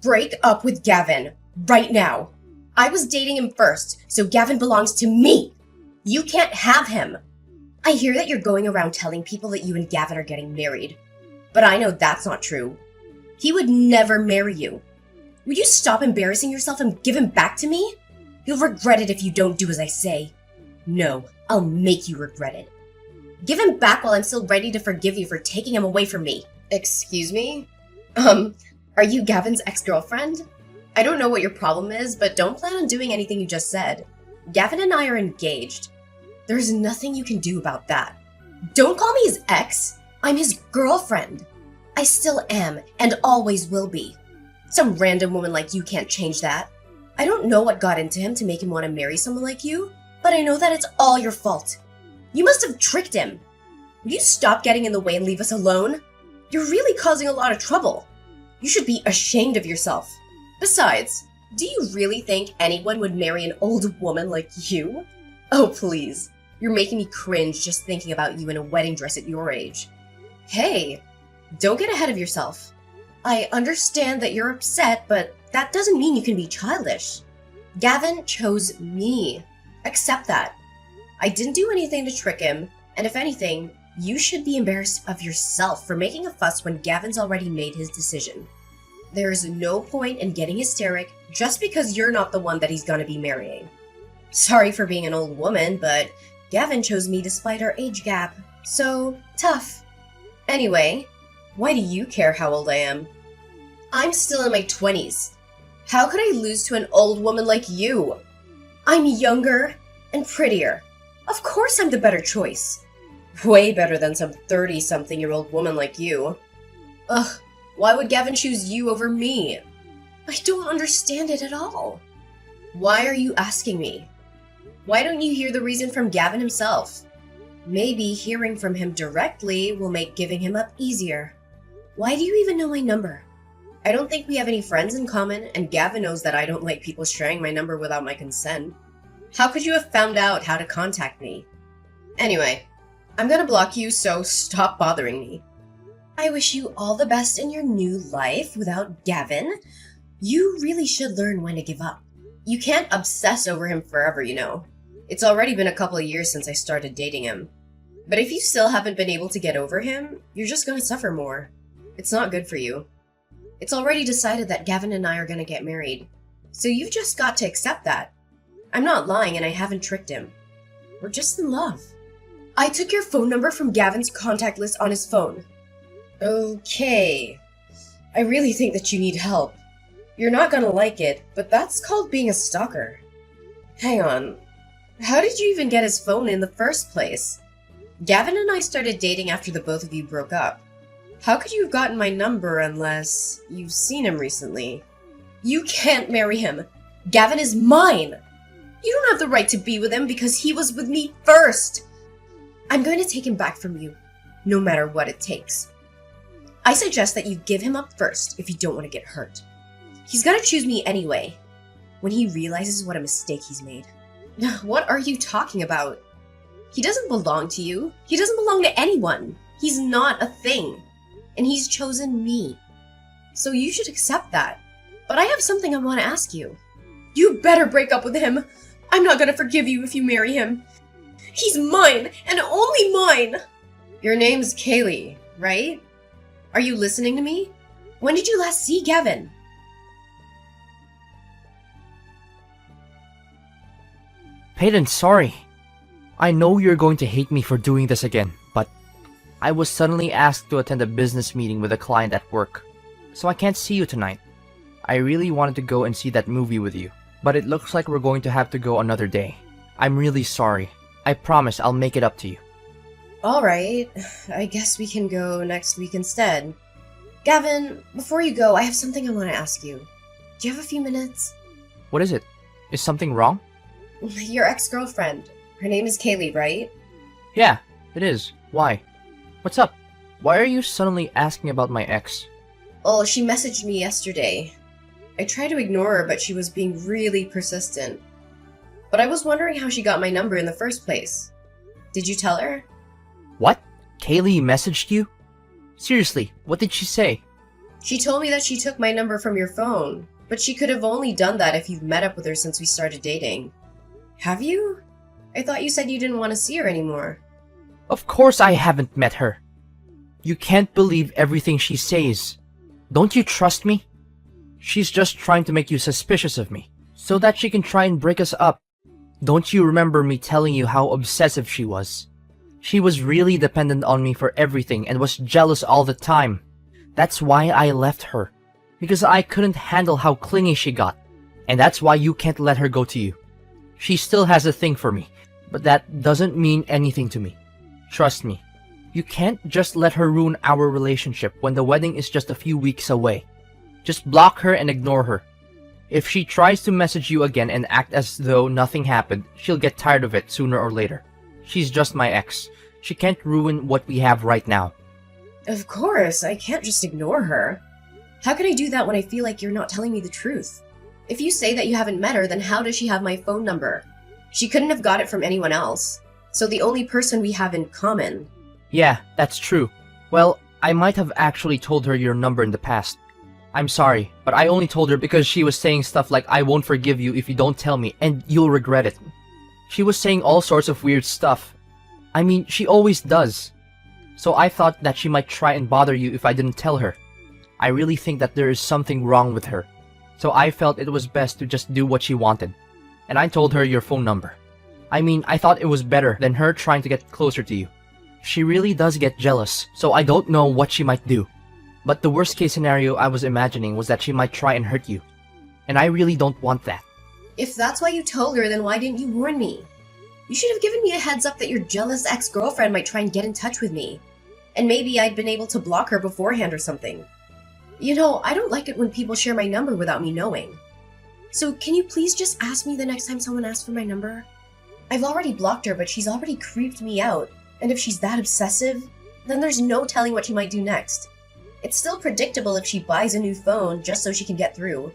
Break up with Gavin. Right now. I was dating him first, so Gavin belongs to me. You can't have him. I hear that you're going around telling people that you and Gavin are getting married. But I know that's not true. He would never marry you. Will you stop embarrassing yourself and give him back to me? You'll regret it if you don't do as I say. No, I'll make you regret it. Give him back while I'm still ready to forgive you for taking him away from me. Excuse me? Are you Gavin's ex-girlfriend? I don't know what your problem is, but don't plan on doing anything you just said. Gavin and I are engaged. There's nothing you can do about that. Don't call me his ex. I'm his girlfriend. I still am, and always will be. Some random woman like you can't change that. I don't know what got into him to make him want to marry someone like you, but I know that it's all your fault. You must have tricked him. Will you stop getting in the way and leave us alone? You're really causing a lot of trouble. You should be ashamed of yourself. Besides, do you really think anyone would marry an old woman like you? Oh, please. You're making me cringe just thinking about you in a wedding dress at your age. Hey, don't get ahead of yourself. I understand that you're upset, but that doesn't mean you can be childish. Gavin chose me. Accept that. I didn't do anything to trick him, and if anything, you should be embarrassed of yourself for making a fuss when Gavin's already made his decision. There's no point in getting hysteric just because you're not the one that he's gonna be marrying. Sorry for being an old woman, but Gavin chose me despite our age gap, so tough. Anyway, why do you care how old I am? I'm still in my 20s. How could I lose to an old woman like you? I'm younger and prettier. Of course I'm the better choice. Way better than some 30-something-year-old woman like you. Ugh, why would Gavin choose you over me? I don't understand it at all. Why are you asking me? Why don't you hear the reason from Gavin himself? Maybe hearing from him directly will make giving him up easier. Why do you even know my number? I don't think we have any friends in common, and Gavin knows that I don't like people sharing my number without my consent. How could you have found out how to contact me? Anyway, I'm gonna block you, so stop bothering me. I wish you all the best in your new life without Gavin. You really should learn when to give up. You can't obsess over him forever, you know. It's already been a couple of years since I started dating him. But if you still haven't been able to get over him, you're just gonna suffer more. It's not good for you. It's already decided that Gavin and I are gonna get married. So you've just got to accept that. I'm not lying and I haven't tricked him. We're just in love. I took your phone number from Gavin's contact list on his phone. Okay. I really think that you need help. You're not gonna like it, but that's called being a stalker. Hang on. How did you even get his phone in the first place? Gavin and I started dating after the both of you broke up. How could you have gotten my number unless you've seen him recently? You can't marry him. Gavin is mine. You don't have the right to be with him because he was with me first. I'm going to take him back from you, no matter what it takes. I suggest that you give him up first if you don't want to get hurt. He's gonna choose me anyway, when he realizes what a mistake he's made. What are you talking about? He doesn't belong to you. He doesn't belong to anyone. He's not a thing. And he's chosen me. So you should accept that. But I have something I want to ask you. You better break up with him. I'm not gonna forgive you if you marry him. He's mine, and only mine! Your name's Kaylee, right? Are you listening to me? When did you last see Gavin? Peyton, sorry. I know you're going to hate me for doing this again, but I was suddenly asked to attend a business meeting with a client at work, so I can't see you tonight. I really wanted to go and see that movie with you, but it looks like we're going to have to go another day. I'm really sorry. I promise I'll make it up to you. Alright, I guess we can go next week instead. Gavin, before you go, I have something I want to ask you. Do you have a few minutes? What is it? Is something wrong? Your ex-girlfriend. Her name is Kaylee, right? Yeah, it is. Why? What's up? Why are you suddenly asking about my ex? Well, she messaged me yesterday. I tried to ignore her, but she was being really persistent. But I was wondering how she got my number in the first place. Did you tell her? What? Kaylee messaged you? Seriously, what did she say? She told me that she took my number from your phone, but she could have only done that if you've met up with her since we started dating. Have you? I thought you said you didn't want to see her anymore. Of course I haven't met her. You can't believe everything she says. Don't you trust me? She's just trying to make you suspicious of me, so that she can try and break us up. Don't you remember me telling you how obsessive she was? She was really dependent on me for everything and was jealous all the time. That's why I left her, because I couldn't handle how clingy she got, and that's why you can't let her go to you. She still has a thing for me, but that doesn't mean anything to me. Trust me, you can't just let her ruin our relationship when the wedding is just a few weeks away. Just block her and ignore her. If she tries to message you again and act as though nothing happened, she'll get tired of it sooner or later. She's just my ex. She can't ruin what we have right now. Of course, I can't just ignore her. How can I do that when I feel like you're not telling me the truth? If you say that you haven't met her, then how does she have my phone number? She couldn't have got it from anyone else. So the only person we have in common. Yeah, that's true. Well, I might have actually told her your number in the past. I'm sorry, but I only told her because she was saying stuff like, I won't forgive you if you don't tell me, and you'll regret it. She was saying all sorts of weird stuff. I mean, she always does. So I thought that she might try and bother you if I didn't tell her. I really think that there is something wrong with her. So I felt it was best to just do what she wanted. And I told her your phone number. I mean, I thought it was better than her trying to get closer to you. She really does get jealous, so I don't know what she might do. But the worst case scenario I was imagining was that she might try and hurt you. And I really don't want that. If that's why you told her, then why didn't you warn me? You should have given me a heads up that your jealous ex-girlfriend might try and get in touch with me. And maybe I'd been able to block her beforehand or something. You know, I don't like it when people share my number without me knowing. So can you please just ask me the next time someone asks for my number? I've already blocked her, but she's already creeped me out. And if she's that obsessive, then there's no telling what she might do next. It's still predictable if she buys a new phone just so she can get through.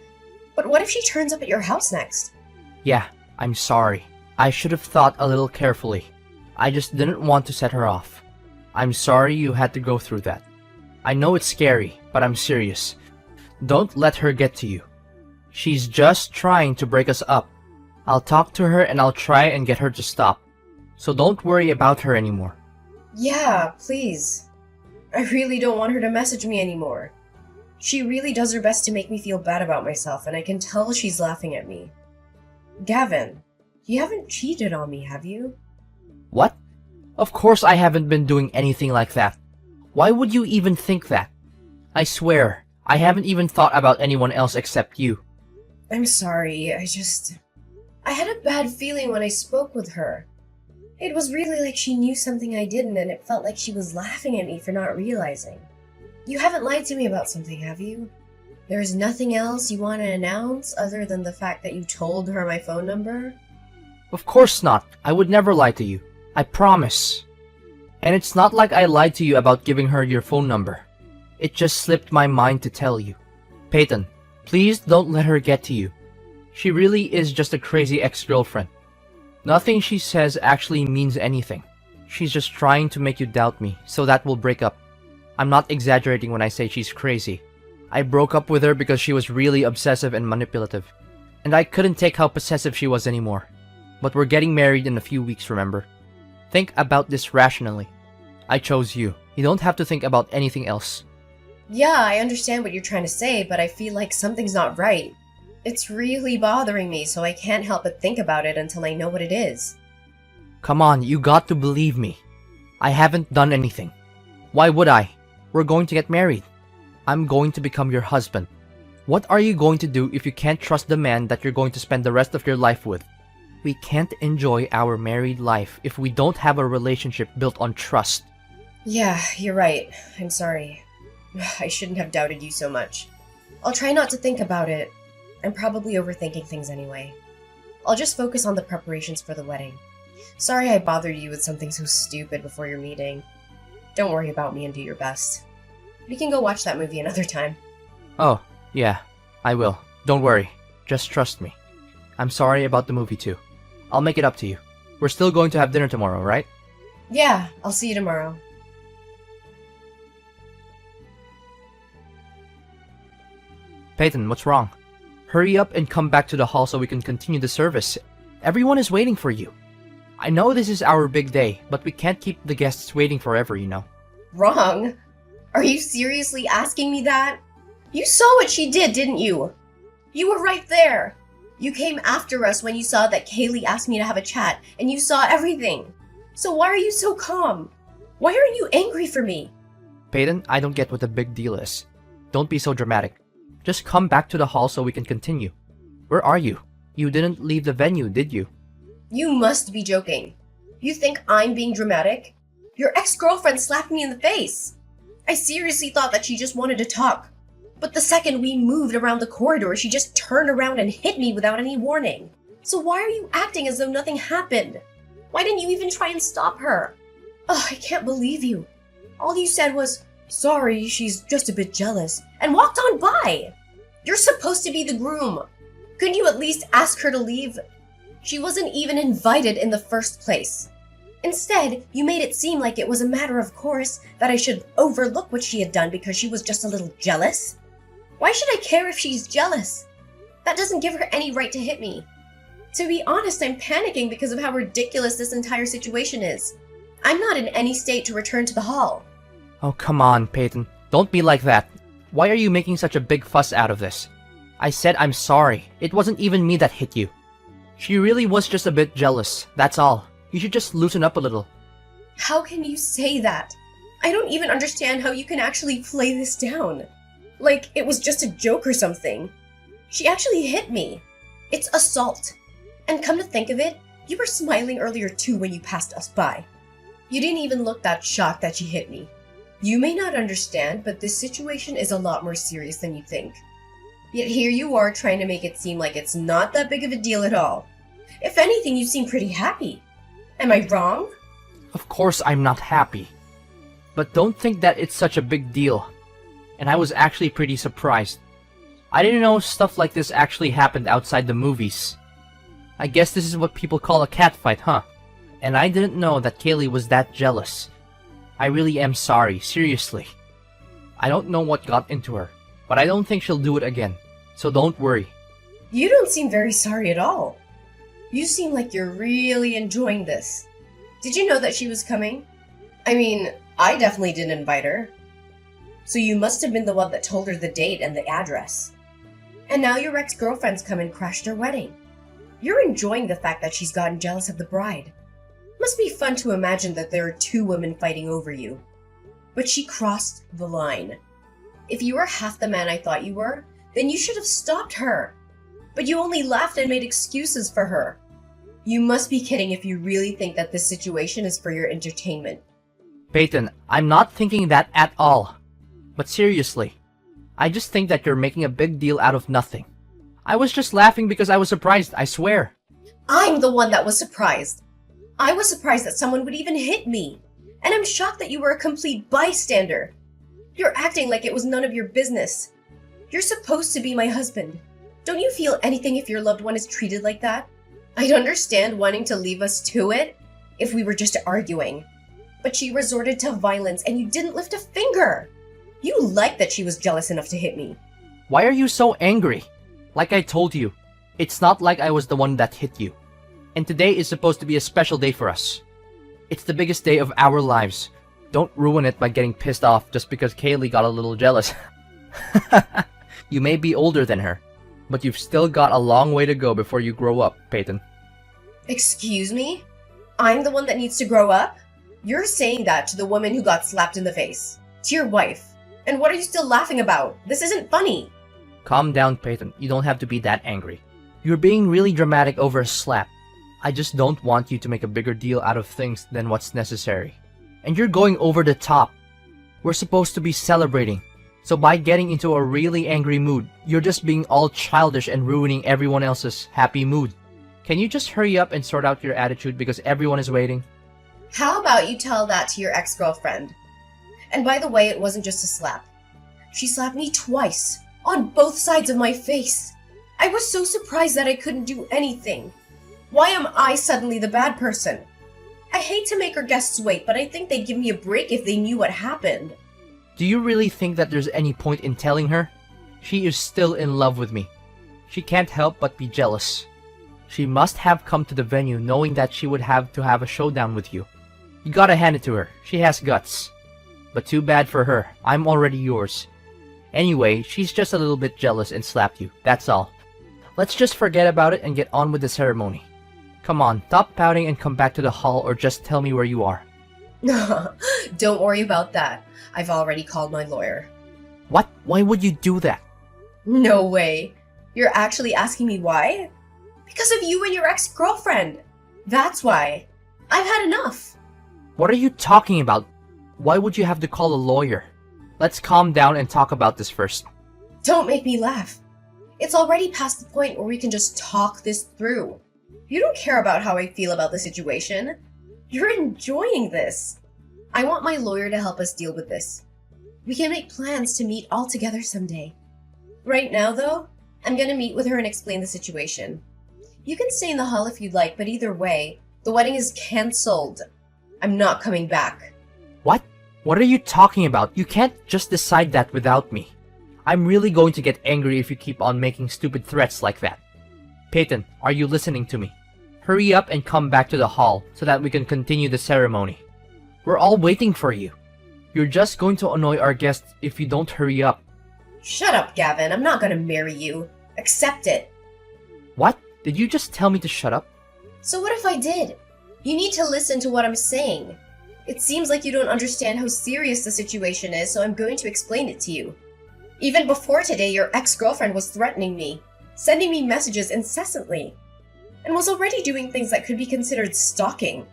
But what if she turns up at your house next? Yeah, I'm sorry. I should have thought a little carefully. I just didn't want to set her off. I'm sorry you had to go through that. I know it's scary, but I'm serious. Don't let her get to you. She's just trying to break us up. I'll talk to her and I'll try and get her to stop. So don't worry about her anymore. Yeah, please. I really don't want her to message me anymore. She really does her best to make me feel bad about myself, and I can tell she's laughing at me. Gavin, you haven't cheated on me, have you? What? Of course I haven't been doing anything like that. Why would you even think that? I swear, I haven't even thought about anyone else except you. I'm sorry, I had a bad feeling when I spoke with her. It was really like she knew something I didn't, and it felt like she was laughing at me for not realizing. You haven't lied to me about something, have you? There is nothing else you want to announce other than the fact that you told her my phone number? Of course not. I would never lie to you. I promise. And it's not like I lied to you about giving her your phone number. It just slipped my mind to tell you. Peyton, please don't let her get to you. She really is just a crazy ex-girlfriend. Nothing she says actually means anything. She's just trying to make you doubt me, so that we'll break up. I'm not exaggerating when I say she's crazy. I broke up with her because she was really obsessive and manipulative. And I couldn't take how possessive she was anymore. But we're getting married in a few weeks, remember? Think about this rationally. I chose you. You don't have to think about anything else. Yeah, I understand what you're trying to say, but I feel like something's not right. It's really bothering me, so I can't help but think about it until I know what it is. Come on, you got to believe me. I haven't done anything. Why would I? We're going to get married. I'm going to become your husband. What are you going to do if you can't trust the man that you're going to spend the rest of your life with? We can't enjoy our married life if we don't have a relationship built on trust. Yeah, you're right. I'm sorry. I shouldn't have doubted you so much. I'll try not to think about it. I'm probably overthinking things anyway. I'll just focus on the preparations for the wedding. Sorry I bothered you with something so stupid before your meeting. Don't worry about me and do your best. We can go watch that movie another time. Oh, yeah, I will. Don't worry. Just trust me. I'm sorry about the movie too. I'll make it up to you. We're still going to have dinner tomorrow, right? Yeah, I'll see you tomorrow. Peyton, what's wrong? Hurry up and come back to the hall so we can continue the service. Everyone is waiting for you. I know this is our big day, but we can't keep the guests waiting forever, you know. Wrong? Are you seriously asking me that? You saw what she did, didn't you? You were right there. You came after us when you saw that Kaylee asked me to have a chat, and you saw everything. So why are you so calm? Why aren't you angry for me? Peyton, I don't get what the big deal is. Don't be so dramatic. Just come back to the hall so we can continue. Where are you? You didn't leave the venue, did you? You must be joking. You think I'm being dramatic? Your ex-girlfriend slapped me in the face. I seriously thought that she just wanted to talk. But the second we moved around the corridor, she just turned around and hit me without any warning. So why are you acting as though nothing happened? Why didn't you even try and stop her? Oh, I can't believe you. All you said was, sorry, she's just a bit jealous, and walked on by. You're supposed to be the groom. Couldn't you at least ask her to leave? She wasn't even invited in the first place. Instead, you made it seem like it was a matter of course that I should overlook what she had done because she was just a little jealous. Why should I care if she's jealous? That doesn't give her any right to hit me. To be honest, I'm panicking because of how ridiculous this entire situation is. I'm not in any state to return to the hall. Oh, come on, Peyton. Don't be like that. Why are you making such a big fuss out of this? I said I'm sorry. It wasn't even me that hit you. She really was just a bit jealous, that's all. You should just loosen up a little. How can you say that? I don't even understand how you can actually play this down. Like it was just a joke or something. She actually hit me. It's assault. And come to think of it, you were smiling earlier too when you passed us by. You didn't even look that shocked that she hit me. You may not understand, but this situation is a lot more serious than you think. Yet here you are trying to make it seem like it's not that big of a deal at all. If anything, you seem pretty happy. Am I wrong? Of course I'm not happy. But don't think that it's such a big deal. And I was actually pretty surprised. I didn't know stuff like this actually happened outside the movies. I guess this is what people call a catfight, huh? And I didn't know that Kaylee was that jealous. I really am sorry, seriously. I don't know what got into her, but I don't think she'll do it again. So don't worry. You don't seem very sorry at all. You seem like you're really enjoying this. Did you know that she was coming? I mean, I definitely didn't invite her. So you must have been the one that told her the date and the address. And now your ex-girlfriend's come and crashed her wedding. You're enjoying the fact that she's gotten jealous of the bride. Must be fun to imagine that there are two women fighting over you. But she crossed the line. If you were half the man I thought you were, then you should have stopped her. But you only laughed and made excuses for her. You must be kidding if you really think that this situation is for your entertainment. Peyton, I'm not thinking that at all. But seriously, I just think that you're making a big deal out of nothing. I was just laughing because I was surprised, I swear. I'm the one that was surprised. I was surprised that someone would even hit me. And I'm shocked that you were a complete bystander. You're acting like it was none of your business. You're supposed to be my husband. Don't you feel anything if your loved one is treated like that? I'd understand wanting to leave us to it if we were just arguing. But she resorted to violence and you didn't lift a finger. You liked that she was jealous enough to hit me. Why are you so angry? Like I told you, it's not like I was the one that hit you. And today is supposed to be a special day for us. It's the biggest day of our lives. Don't ruin it by getting pissed off just because Kaylee got a little jealous. You may be older than her, but you've still got a long way to go before you grow up, Peyton. Excuse me? I'm the one that needs to grow up? You're saying that to the woman who got slapped in the face. To your wife. And what are you still laughing about? This isn't funny. Calm down, Peyton. You don't have to be that angry. You're being really dramatic over a slap. I just don't want you to make a bigger deal out of things than what's necessary. And you're going over the top. We're supposed to be celebrating. So by getting into a really angry mood, you're just being all childish and ruining everyone else's happy mood. Can you just hurry up and sort out your attitude because everyone is waiting? How about you tell that to your ex-girlfriend? And by the way, it wasn't just a slap. She slapped me twice, on both sides of my face. I was so surprised that I couldn't do anything. Why am I suddenly the bad person? I hate to make our guests wait, but I think they'd give me a break if they knew what happened. Do you really think that there's any point in telling her? She is still in love with me. She can't help but be jealous. She must have come to the venue knowing that she would have to have a showdown with you. You gotta hand it to her. She has guts. But too bad for her. I'm already yours. Anyway, she's just a little bit jealous and slapped you. That's all. Let's just forget about it and get on with the ceremony. Come on, stop pouting and come back to the hall, or just tell me where you are. Don't worry about that. I've already called my lawyer. What? Why would you do that? No way. You're actually asking me why? Because of you and your ex-girlfriend. That's why. I've had enough. What are you talking about? Why would you have to call a lawyer? Let's calm down and talk about this first. Don't make me laugh. It's already past the point where we can just talk this through. You don't care about how I feel about the situation. You're enjoying this. I want my lawyer to help us deal with this. We can make plans to meet all together someday. Right now, though, I'm gonna meet with her and explain the situation. You can stay in the hall if you'd like, but either way, the wedding is cancelled. I'm not coming back. What? What are you talking about? You can't just decide that without me. I'm really going to get angry if you keep on making stupid threats like that. Peyton, are you listening to me? Hurry up and come back to the hall so that we can continue the ceremony. We're all waiting for you. You're just going to annoy our guests if you don't hurry up. Shut up, Gavin. I'm not gonna marry you. Accept it. What? Did you just tell me to shut up? So what if I did? You need to listen to what I'm saying. It seems like you don't understand how serious the situation is, so I'm going to explain it to you. Even before today, your ex-girlfriend was threatening me, sending me messages incessantly, and was already doing things that could be considered stalking.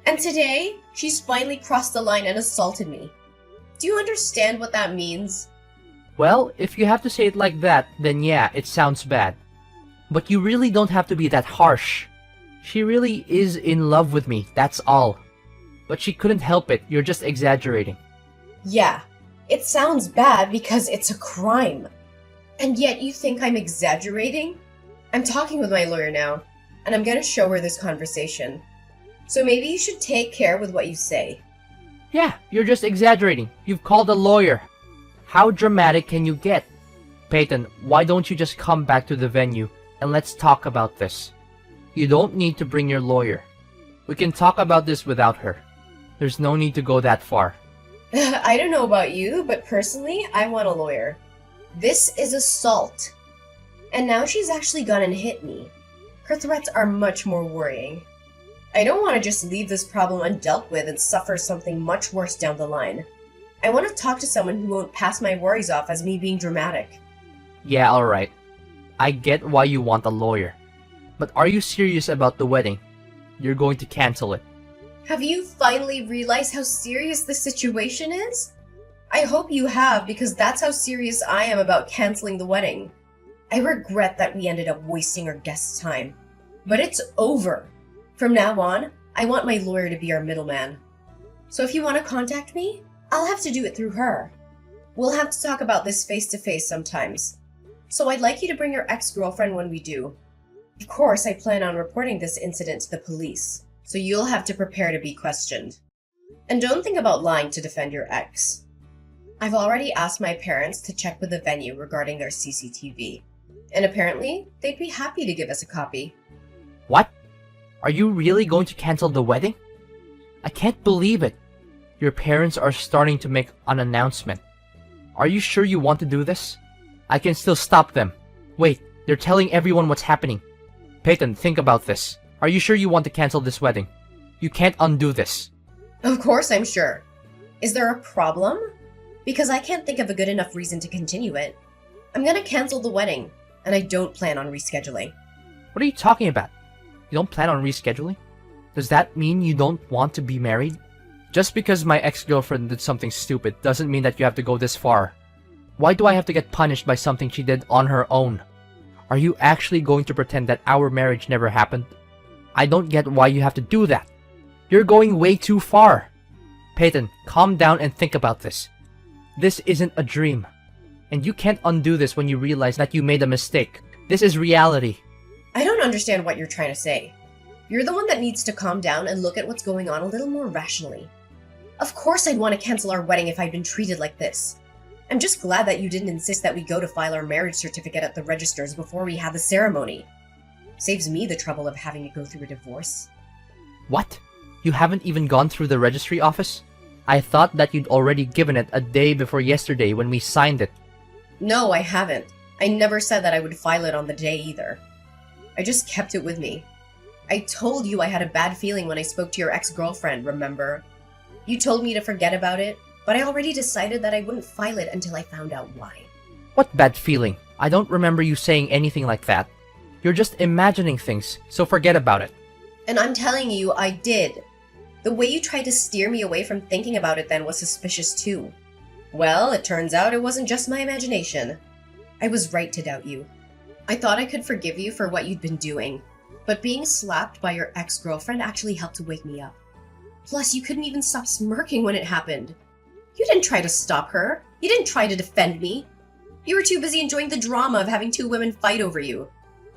And today, she's finally crossed the line and assaulted me. Do you understand what that means? Well, if you have to say it like that, then yeah, it sounds bad. But you really don't have to be that harsh. She really is in love with me, that's all. But she couldn't help it, you're just exaggerating. Yeah, it sounds bad because it's a crime. And yet you think I'm exaggerating? I'm talking with my lawyer now, and I'm gonna show her this conversation. So maybe you should take care with what you say. Yeah, you're just exaggerating. You've called a lawyer. How dramatic can you get? Peyton, why don't you just come back to the venue and let's talk about this? You don't need to bring your lawyer. We can talk about this without her. There's no need to go that far. I don't know about you, but personally, I want a lawyer. This is assault. And now she's actually gone and hit me. Her threats are much more worrying. I don't want to just leave this problem undealt with and suffer something much worse down the line. I want to talk to someone who won't pass my worries off as me being dramatic. Yeah, alright. I get why you want a lawyer. But are you serious about the wedding? You're going to cancel it. Have you finally realized how serious the situation is? I hope you have, because that's how serious I am about canceling the wedding. I regret that we ended up wasting our guests' time. But it's over. From now on, I want my lawyer to be our middleman. So if you want to contact me, I'll have to do it through her. We'll have to talk about this face-to-face sometimes. So I'd like you to bring your ex-girlfriend when we do. Of course, I plan on reporting this incident to the police, so you'll have to prepare to be questioned. And don't think about lying to defend your ex. I've already asked my parents to check with the venue regarding their CCTV, and apparently, they'd be happy to give us a copy. What? Are you really going to cancel the wedding? I can't believe it. Your parents are starting to make an announcement. Are you sure you want to do this? I can still stop them. Wait, they're telling everyone what's happening. Peyton, think about this. Are you sure you want to cancel this wedding? You can't undo this. Of course I'm sure. Is there a problem? Because I can't think of a good enough reason to continue it. I'm gonna cancel the wedding, and I don't plan on rescheduling. What are you talking about? You don't plan on rescheduling? Does that mean you don't want to be married? Just because my ex-girlfriend did something stupid doesn't mean that you have to go this far. Why do I have to get punished by something she did on her own? Are you actually going to pretend that our marriage never happened? I don't get why you have to do that. You're going way too far. Peyton, calm down and think about this. This isn't a dream. And you can't undo this when you realize that you made a mistake. This is reality. I don't understand what you're trying to say. You're the one that needs to calm down and look at what's going on a little more rationally. Of course I'd want to cancel our wedding if I'd been treated like this. I'm just glad that you didn't insist that we go to file our marriage certificate at the registers before we had the ceremony. Saves me the trouble of having to go through a divorce. What? You haven't even gone through the registry office? I thought that you'd already given it a day before yesterday when we signed it. No, I haven't. I never said that I would file it on the day either. I just kept it with me. I told you I had a bad feeling when I spoke to your ex-girlfriend, remember? You told me to forget about it, but I already decided that I wouldn't file it until I found out why. What bad feeling? I don't remember you saying anything like that. You're just imagining things, so forget about it. And I'm telling you, I did. The way you tried to steer me away from thinking about it then was suspicious too. Well, it turns out it wasn't just my imagination. I was right to doubt you. I thought I could forgive you for what you'd been doing, but being slapped by your ex-girlfriend actually helped to wake me up. Plus, you couldn't even stop smirking when it happened. You didn't try to stop her. You didn't try to defend me. You were too busy enjoying the drama of having two women fight over you.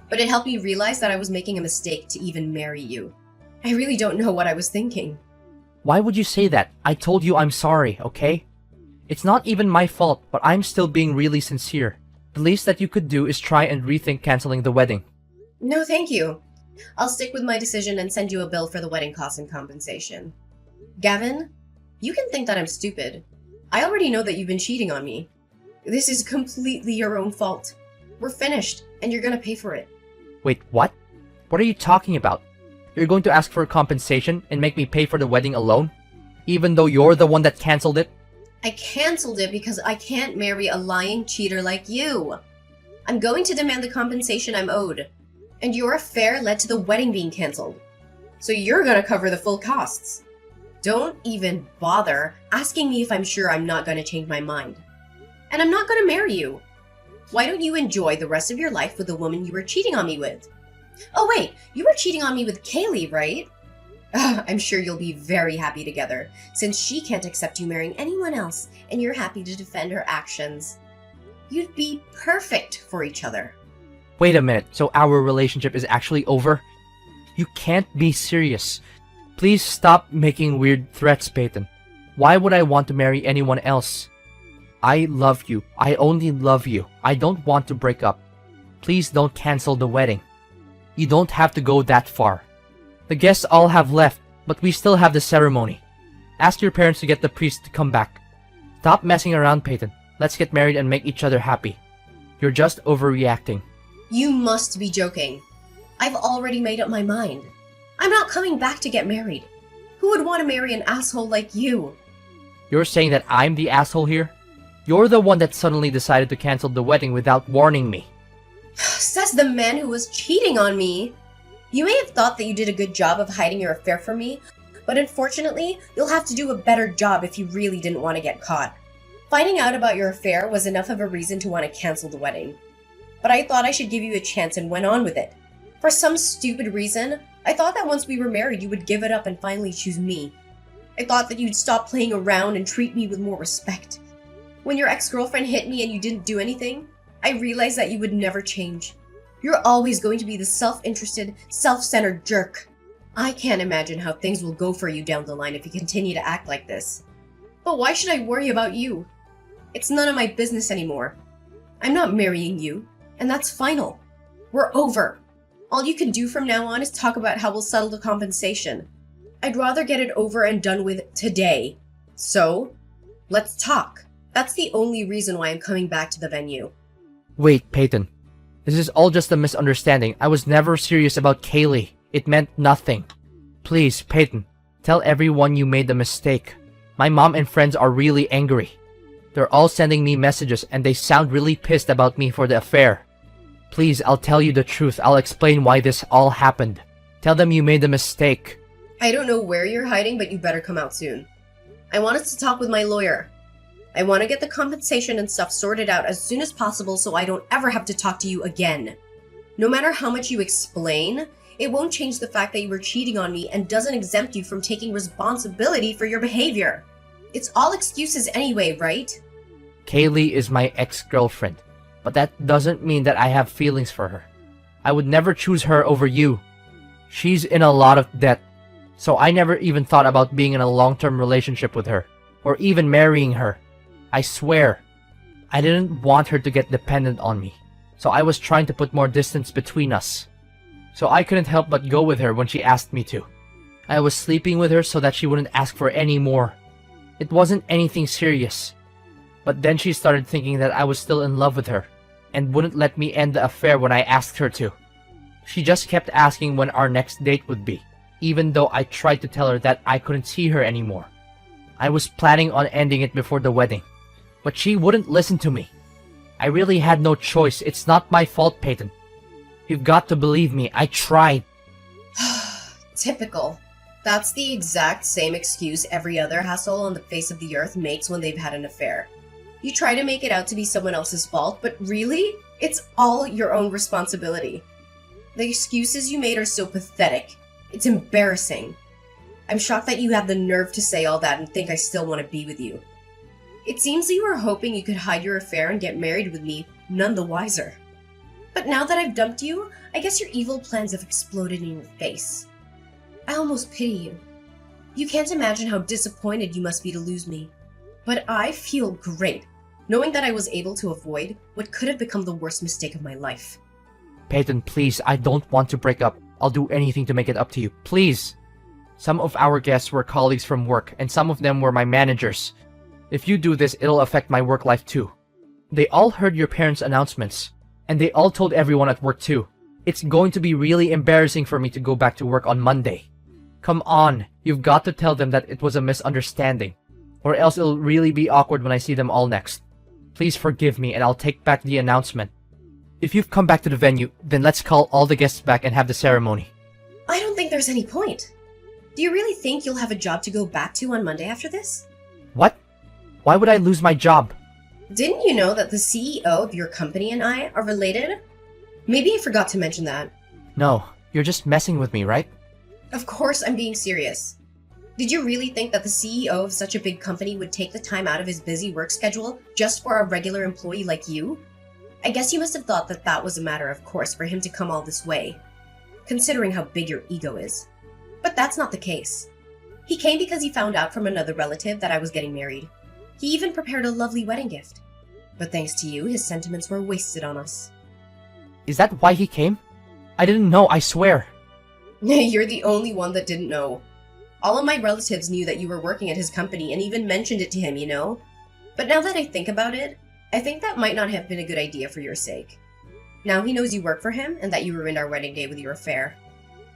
But it helped me realize that I was making a mistake to even marry you. I really don't know what I was thinking. Why would you say that? I told you I'm sorry, okay? It's not even my fault, but I'm still being really sincere. The least that you could do is try and rethink canceling the wedding. No, thank you. I'll stick with my decision and send you a bill for the wedding costs and compensation. Gavin, you can think that I'm stupid. I already know that you've been cheating on me. This is completely your own fault. We're finished, and you're gonna pay for it. Wait, what? What are you talking about? You're going to ask for compensation and make me pay for the wedding alone? Even though you're the one that canceled it? I canceled it because I can't marry a lying cheater like you. I'm going to demand the compensation I'm owed. And your affair led to the wedding being canceled. So you're gonna cover the full costs. Don't even bother asking me if I'm sure I'm not gonna change my mind. And I'm not gonna marry you. Why don't you enjoy the rest of your life with the woman you were cheating on me with? Oh wait, you were cheating on me with Kaylee, right? I'm sure you'll be very happy together, since she can't accept you marrying anyone else, and you're happy to defend her actions. You'd be perfect for each other. Wait a minute, so our relationship is actually over? You can't be serious. Please stop making weird threats, Peyton. Why would I want to marry anyone else? I love you. I only love you. I don't want to break up. Please don't cancel the wedding. You don't have to go that far. The guests all have left, but we still have the ceremony. Ask your parents to get the priest to come back. Stop messing around, Peyton. Let's get married and make each other happy. You're just overreacting. You must be joking. I've already made up my mind. I'm not coming back to get married. Who would want to marry an asshole like you? You're saying that I'm the asshole here? You're the one that suddenly decided to cancel the wedding without warning me. Says the man who was cheating on me. You may have thought that you did a good job of hiding your affair from me, but unfortunately, you'll have to do a better job if you really didn't want to get caught. Finding out about your affair was enough of a reason to want to cancel the wedding. But I thought I should give you a chance and went on with it. For some stupid reason, I thought that once we were married you would give it up and finally choose me. I thought that you'd stop playing around and treat me with more respect. When your ex-girlfriend hit me and you didn't do anything, I realized that you would never change. You're always going to be the self-interested, self-centered jerk. I can't imagine how things will go for you down the line if you continue to act like this. But why should I worry about you? It's none of my business anymore. I'm not marrying you, and that's final. We're over. All you can do from now on is talk about how we'll settle the compensation. I'd rather get it over and done with today. So, let's talk. That's the only reason why I'm coming back to the venue. Wait, Peyton. This is all just a misunderstanding. I was never serious about Kaylee. It meant nothing. Please, Peyton, tell everyone you made the mistake. My mom and friends are really angry. They're all sending me messages and they sound really pissed about me for the affair. Please, I'll tell you the truth. I'll explain why this all happened. Tell them you made the mistake. I don't know where you're hiding, but you better come out soon. I wanted to talk with my lawyer. I want to get the compensation and stuff sorted out as soon as possible so I don't ever have to talk to you again. No matter how much you explain, it won't change the fact that you were cheating on me and doesn't exempt you from taking responsibility for your behavior. It's all excuses anyway, right? Kaylee is my ex-girlfriend, but that doesn't mean that I have feelings for her. I would never choose her over you. She's in a lot of debt, so I never even thought about being in a long-term relationship with her, or even marrying her. I swear. I didn't want her to get dependent on me, so I was trying to put more distance between us. So I couldn't help but go with her when she asked me to. I was sleeping with her so that she wouldn't ask for any more. It wasn't anything serious. But then she started thinking that I was still in love with her, and wouldn't let me end the affair when I asked her to. She just kept asking when our next date would be, even though I tried to tell her that I couldn't see her anymore. I was planning on ending it before the wedding, but she wouldn't listen to me. I really had no choice. It's not my fault, Peyton. You've got to believe me, I tried. Typical. That's the exact same excuse every other asshole on the face of the earth makes when they've had an affair. You try to make it out to be someone else's fault, but really, it's all your own responsibility. The excuses you made are so pathetic. It's embarrassing. I'm shocked that you have the nerve to say all that and think I still want to be with you. It seems that you were hoping you could hide your affair and get married with me, none the wiser. But now that I've dumped you, I guess your evil plans have exploded in your face. I almost pity you. You can't imagine how disappointed you must be to lose me. But I feel great, knowing that I was able to avoid what could have become the worst mistake of my life. Peyton, please, I don't want to break up. I'll do anything to make it up to you, please. Some of our guests were colleagues from work, and some of them were my managers. If you do this, it'll affect my work life too. They all heard your parents' announcements, and they all told everyone at work too. It's going to be really embarrassing for me to go back to work on Monday. Come on, you've got to tell them that it was a misunderstanding, or else it'll really be awkward when I see them all next. Please forgive me and I'll take back the announcement. If you've come back to the venue, then let's call all the guests back and have the ceremony. I don't think there's any point. Do you really think you'll have a job to go back to on Monday after this? What? Why would I lose my job? Didn't you know that the CEO of your company and I are related? Maybe I forgot to mention that. No, you're just messing with me, right? Of course I'm being serious. Did you really think that the CEO of such a big company would take the time out of his busy work schedule just for a regular employee like you? I guess you must have thought that that was a matter of course for him to come all this way, considering how big your ego is. But that's not the case. He came because he found out from another relative that I was getting married. He even prepared a lovely wedding gift. But thanks to you, his sentiments were wasted on us. Is that why he came? I didn't know, I swear. You're the only one that didn't know. All of my relatives knew that you were working at his company and even mentioned it to him, you know? But now that I think about it, I think that might not have been a good idea for your sake. Now he knows you work for him and that you ruined our wedding day with your affair.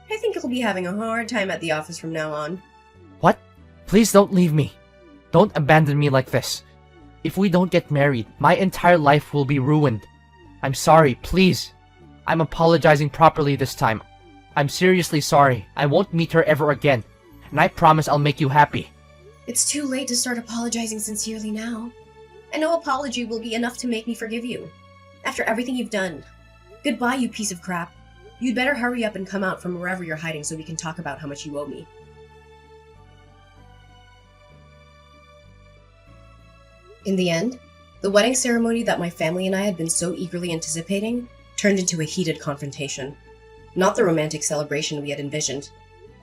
I think he'll be having a hard time at the office from now on. What? Please don't leave me. Don't abandon me like this. If we don't get married, my entire life will be ruined. I'm sorry, please. I'm apologizing properly this time. I'm seriously sorry. I won't meet her ever again. And I promise I'll make you happy. It's too late to start apologizing sincerely now. And no apology will be enough to make me forgive you. After everything you've done. Goodbye, you piece of crap. You'd better hurry up and come out from wherever you're hiding so we can talk about how much you owe me. In the end, the wedding ceremony that my family and I had been so eagerly anticipating turned into a heated confrontation. Not the romantic celebration we had envisioned.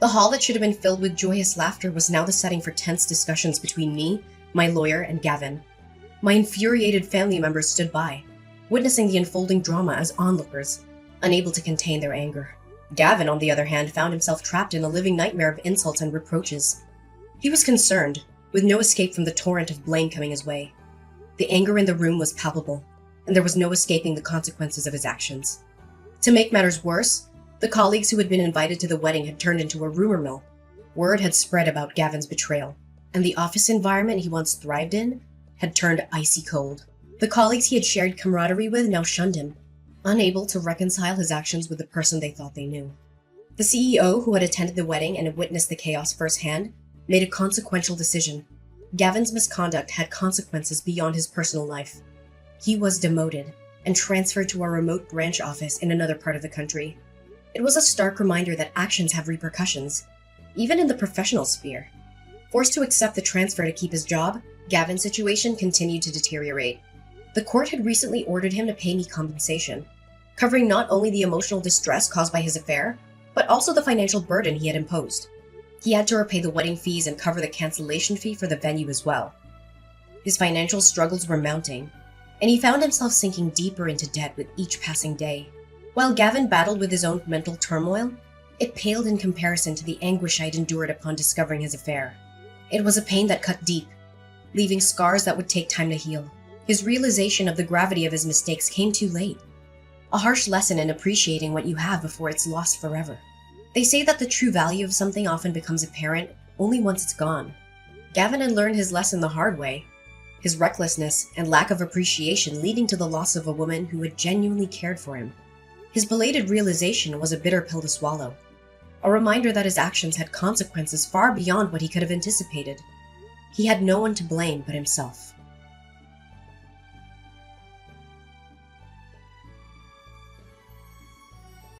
The hall that should have been filled with joyous laughter was now the setting for tense discussions between me, my lawyer, and Gavin. My infuriated family members stood by, witnessing the unfolding drama as onlookers, unable to contain their anger. Gavin, on the other hand, found himself trapped in a living nightmare of insults and reproaches. He was concerned, with no escape from the torrent of blame coming his way. The anger in the room was palpable, and there was no escaping the consequences of his actions. To make matters worse, the colleagues who had been invited to the wedding had turned into a rumor mill. Word had spread about Gavin's betrayal, and the office environment he once thrived in had turned icy cold. The colleagues he had shared camaraderie with now shunned him, unable to reconcile his actions with the person they thought they knew. The CEO, who had attended the wedding and had witnessed the chaos firsthand, made a consequential decision. Gavin's misconduct had consequences beyond his personal life. He was demoted and transferred to a remote branch office in another part of the country. It was a stark reminder that actions have repercussions, even in the professional sphere. Forced to accept the transfer to keep his job, Gavin's situation continued to deteriorate. The court had recently ordered him to pay me compensation, covering not only the emotional distress caused by his affair, but also the financial burden he had imposed. He had to repay the wedding fees and cover the cancellation fee for the venue as well. His financial struggles were mounting, and he found himself sinking deeper into debt with each passing day. While Gavin battled with his own mental turmoil, it paled in comparison to the anguish I'd endured upon discovering his affair. It was a pain that cut deep, leaving scars that would take time to heal. His realization of the gravity of his mistakes came too late. A harsh lesson in appreciating what you have before it's lost forever. They say that the true value of something often becomes apparent only once it's gone. Gavin had learned his lesson the hard way, his recklessness and lack of appreciation leading to the loss of a woman who had genuinely cared for him. His belated realization was a bitter pill to swallow, a reminder that his actions had consequences far beyond what he could have anticipated. He had no one to blame but himself.